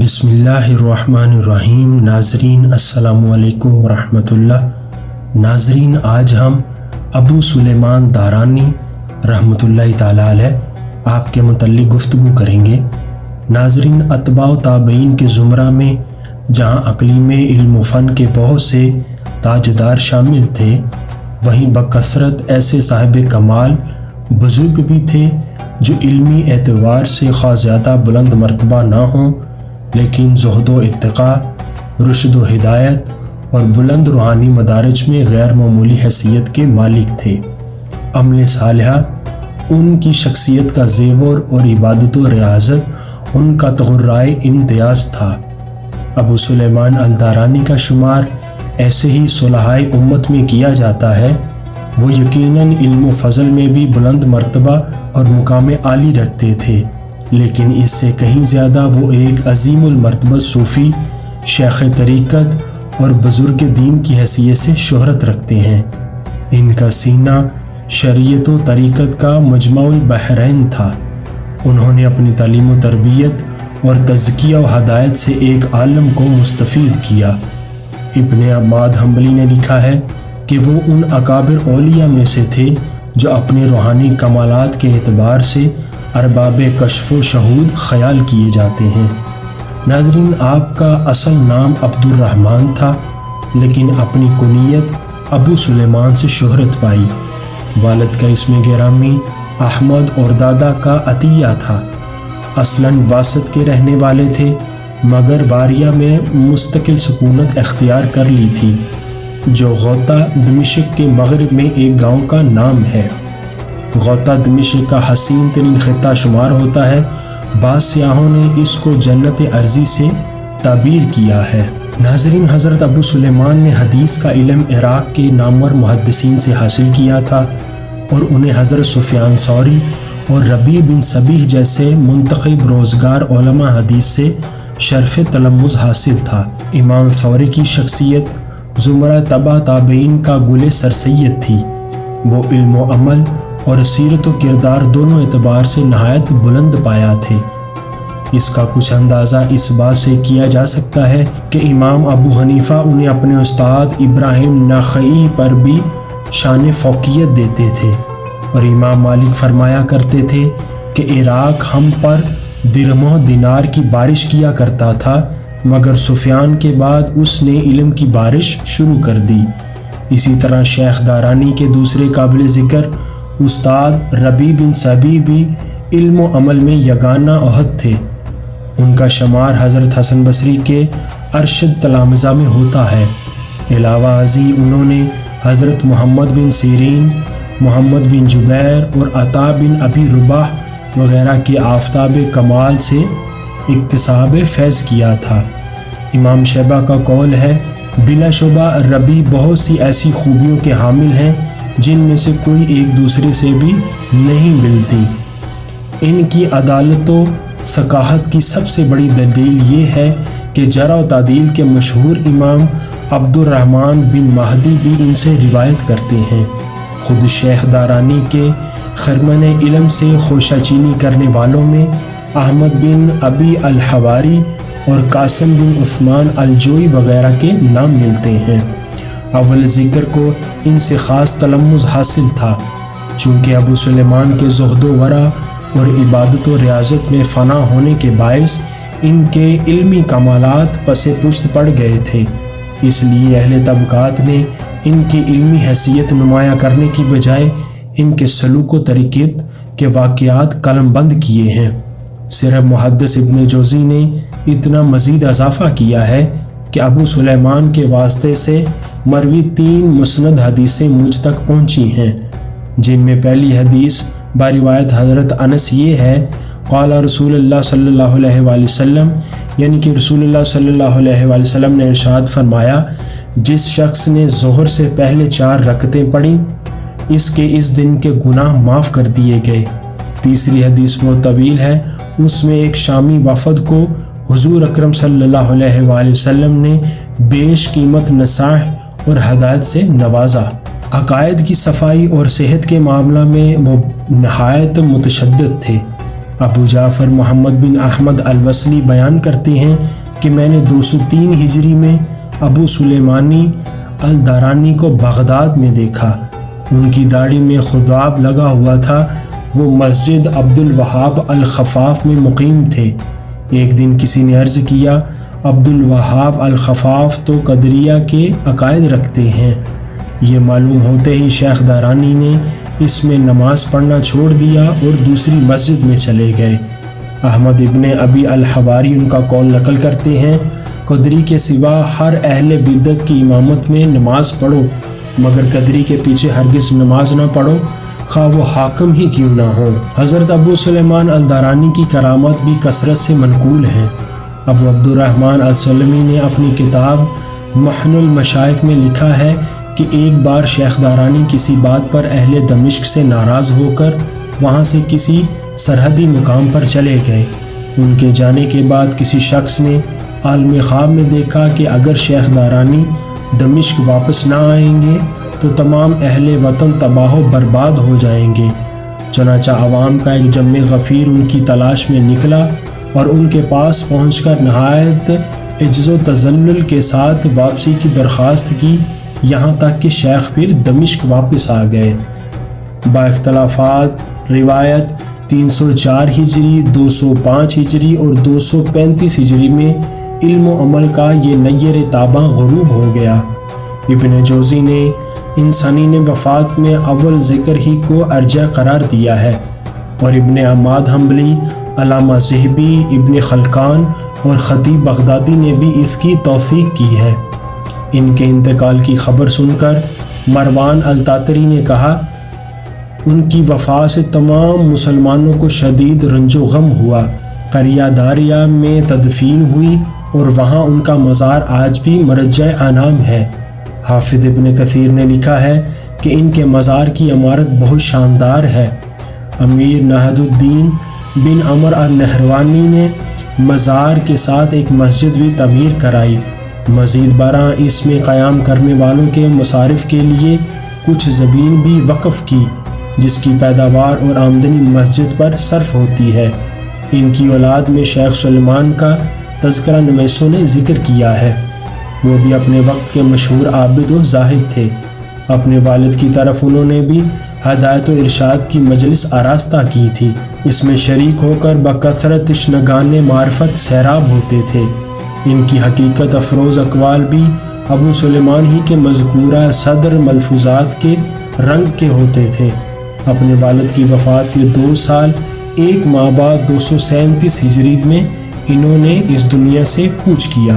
بسم اللہ الرحمن الرحیم۔ ناظرین السلام علیکم ورحمۃ اللہ۔ ناظرین، آج ہم ابو سلیمان دارانی رحمۃ اللہ تعالیٰ علیہ آپ کے متعلق گفتگو کریں گے۔ ناظرین، اتباع و تابعین کے زمرہ میں جہاں اقلیم علم و فن کے بہت سے تاجدار شامل تھے، وہیں بکثرت ایسے صاحب کمال بزرگ بھی تھے جو علمی اعتبار سے خواہ زیادہ بلند مرتبہ نہ ہوں، لیکن زہد و اتقاء، رشد و ہدایت اور بلند روحانی مدارج میں غیر معمولی حیثیت کے مالک تھے۔ عمل صالحہ ان کی شخصیت کا زیور اور عبادت و ریاضت ان کا تغرائے امتیاز تھا۔ ابو سلیمان الدارانی کا شمار ایسے ہی صلحائے امت میں کیا جاتا ہے۔ وہ یقیناً علم و فضل میں بھی بلند مرتبہ اور مقام عالی رکھتے تھے، لیکن اس سے کہیں زیادہ وہ ایک عظیم المرتبہ صوفی، شیخ طریقت اور بزرگ دین کی حیثیت سے شہرت رکھتے ہیں۔ ان کا سینہ شریعت و طریقت کا مجمع البحرین تھا۔ انہوں نے اپنی تعلیم و تربیت اور تزکیہ و ہدایت سے ایک عالم کو مستفید کیا۔ ابن عماد حنبلی نے لکھا ہے کہ وہ ان اکابر اولیاء میں سے تھے جو اپنے روحانی کمالات کے اعتبار سے ارباب کشف و شہود خیال کیے جاتے ہیں۔ ناظرین، آپ کا اصل نام عبد الرحمن تھا، لیکن اپنی کنیت ابو سلیمان سے شہرت پائی۔ والد کا اسم گرامی احمد اور دادا کا عطیہ تھا۔ اصلاً واسط کے رہنے والے تھے، مگر واریہ میں مستقل سکونت اختیار کر لی تھی، جو غوطہ دمشق کے مغرب میں ایک گاؤں کا نام ہے۔ غوطہ دمشق کا حسین ترین خطہ شمار ہوتا ہے۔ بعض سیاحوں نے اس کو جنت ارضی سے تعبیر کیا ہے۔ ناظرین، حضرت ابو سلیمان نے حدیث کا علم عراق کے نامور محدثین سے حاصل کیا تھا اور انہیں حضرت سفیان ثوری اور ربیع بن صبیح جیسے منتخب روزگار علماء حدیث سے شرف تلمذ حاصل تھا۔ امام ثوری کی شخصیت زمرہ تبع تابعین کا گل سرسید تھی۔ وہ علم و عمل اور سیرت و کردار دونوں اعتبار سے نہایت بلند پایا تھے۔ اس کا کچھ اندازہ اس بات سے کیا جا سکتا ہے کہ امام ابو حنیفہ انہیں اپنے استاد ابراہیم نخعی پر بھی شان فوقیت دیتے تھے، اور امام مالک فرمایا کرتے تھے کہ عراق ہم پر درہم و دینار کی بارش کیا کرتا تھا، مگر سفیان کے بعد اس نے علم کی بارش شروع کر دی۔ اسی طرح شیخ دارانی کے دوسرے قابل ذکر استاد ربیع بن صبیح بھی علم و عمل میں یگانہ عہد تھے۔ ان کا شمار حضرت حسن بصری کے ارشد تلامذہ میں ہوتا ہے۔ علاوہ ازیں انہوں نے حضرت محمد بن سیرین، محمد بن جبیر اور عطا بن ابی رباح وغیرہ کے آفتاب کمال سے اکتساب فیض کیا تھا۔ امام شیبہ کا قول ہے، بلا شبہ ربیع بہت سی ایسی خوبیوں کے حامل ہیں جن میں سے کوئی ایک دوسرے سے بھی نہیں ملتی۔ ان کی عدالت و ثقافت کی سب سے بڑی دلیل یہ ہے کہ جرح و تعدیل کے مشہور امام عبد الرحمن بن مہدی بھی ان سے روایت کرتے ہیں۔ خود شیخ دارانی کے خرمن علم سے خوشہ چینی کرنے والوں میں احمد بن ابی الحواری اور قاسم بن عثمان الجوئی وغیرہ کے نام ملتے ہیں۔ اول ذکر کو ان سے خاص تلمذ حاصل تھا، چونکہ ابو سلیمان کے زہد و ورع اور عبادت و ریاضت میں فنا ہونے کے باعث ان کے علمی کمالات پس پشت پڑ گئے تھے۔ اس لیے اہل طبقات نے ان کی علمی حیثیت نمایاں کرنے کی بجائے ان کے سلوک و طریقت کے واقعات قلم بند کیے ہیں۔ صرف محدث ابن جوزی نے اتنا مزید اضافہ کیا ہے کہ ابو سلیمان کے واسطے سے مروی 3 مسند حدیثیں مجھ تک پہنچی ہیں، جن میں پہلی حدیث بروایت حضرت انس یہ ہے، قال رسول اللہ صلی اللہ علیہ وآلہ وسلم، یعنی کہ رسول اللہ صلی اللہ علیہ وآلہ وسلم نے ارشاد فرمایا، جس شخص نے ظہر سے پہلے 4 رکعتیں پڑھیں، اس کے اس دن کے گناہ معاف کر دیے گئے۔ تیسری حدیث بہت طویل ہے، اس میں ایک شامی وفد کو حضور اکرم صلی اللہ علیہ وآلہ وسلم نے بیش قیمت نصائح اور ہدایت سے نوازا۔ عقائد کی صفائی اور صحت کے معاملہ میں وہ نہایت متشدد تھے۔ ابو جعفر محمد بن احمد الوصلی بیان کرتے ہیں کہ میں نے 203 ہجری میں ابو سلیمانی الدارانی کو بغداد میں دیکھا۔ ان کی داڑھی میں خضاب لگا ہوا تھا۔ وہ مسجد عبد الوہاب الخفاف میں مقیم تھے۔ ایک دن کسی نے عرض کیا، عبد الوہاب الخفاف تو قدریہ کے عقائد رکھتے ہیں۔ یہ معلوم ہوتے ہی شیخ دارانی نے اس میں نماز پڑھنا چھوڑ دیا اور دوسری مسجد میں چلے گئے۔ احمد ابن ابی الحواری ان کا قول نقل کرتے ہیں، قدری کے سوا ہر اہل بدعت کی امامت میں نماز پڑھو، مگر قدری کے پیچھے ہرگز نماز نہ پڑھو، خواہ وہ حاکم ہی کیوں نہ ہو۔ حضرت ابو سلیمان الدارانی کی کرامت بھی کثرت سے منقول ہیں۔ ابو عبد الرحمن السلمی نے اپنی کتاب محن المشائخ میں لکھا ہے کہ ایک بار شیخ دارانی کسی بات پر اہل دمشق سے ناراض ہو کر وہاں سے کسی سرحدی مقام پر چلے گئے۔ ان کے جانے کے بعد کسی شخص نے عالم خواب میں دیکھا کہ اگر شیخ دارانی دمشق واپس نہ آئیں گے تو تمام اہل وطن تباہ و برباد ہو جائیں گے۔ چنانچہ عوام کا ایک جمع غفیر ان کی تلاش میں نکلا اور ان کے پاس پہنچ کر نہایت عجز و تذلل کے ساتھ واپسی کی درخواست کی، یہاں تک کہ شیخ پھر دمشق واپس آ گئے۔ با اختلافات روایت 304 ہجری، 205 ہجری اور 235 ہجری میں علم و عمل کا یہ نیر تاباں غروب ہو گیا۔ ابن جوزی نے ان سنین وفات میں اول ذکر ہی کو ارجح قرار دیا ہے، اور ابن عماد حنبلی، علامہ ذہبی، ابن خلقان اور خطیب بغدادی نے بھی اس کی توثیق کی ہے۔ ان کے انتقال کی خبر سن کر مروان التاتری نے کہا، ان کی وفات سے تمام مسلمانوں کو شدید رنج و غم ہوا۔ قریہ داریہ میں تدفین ہوئی اور وہاں ان کا مزار آج بھی مرجع انام ہے۔ حافظ ابن کثیر نے لکھا ہے کہ ان کے مزار کی عمارت بہت شاندار ہے۔ امیر نہض الدین بن عمر النہروانی نے مزار کے ساتھ ایک مسجد بھی تعمیر کرائی۔ مزید برآں اس میں قیام کرنے والوں کے مصارف کے لیے کچھ زمین بھی وقف کی، جس کی پیداوار اور آمدنی مسجد پر صرف ہوتی ہے۔ ان کی اولاد میں شیخ سلیمان کا تذکرہ نویسوں نے ذکر کیا ہے۔ وہ بھی اپنے وقت کے مشہور عابد و زاہد تھے۔ اپنے والد کی طرف انہوں نے بھی ہدایت و ارشاد کی مجلس آراستہ کی تھی۔ اس میں شریک ہو کر بکثرت تشنگان معرفت سیراب ہوتے تھے۔ ان کی حقیقت افروز اقوال بھی ابو سلیمان ہی کے مذکورہ صدر ملفوظات کے رنگ کے ہوتے تھے۔ اپنے والد کی وفات کے 2 سال 1 ماہ بعد 237 ہجری میں انہوں نے اس دنیا سے کوچ کیا۔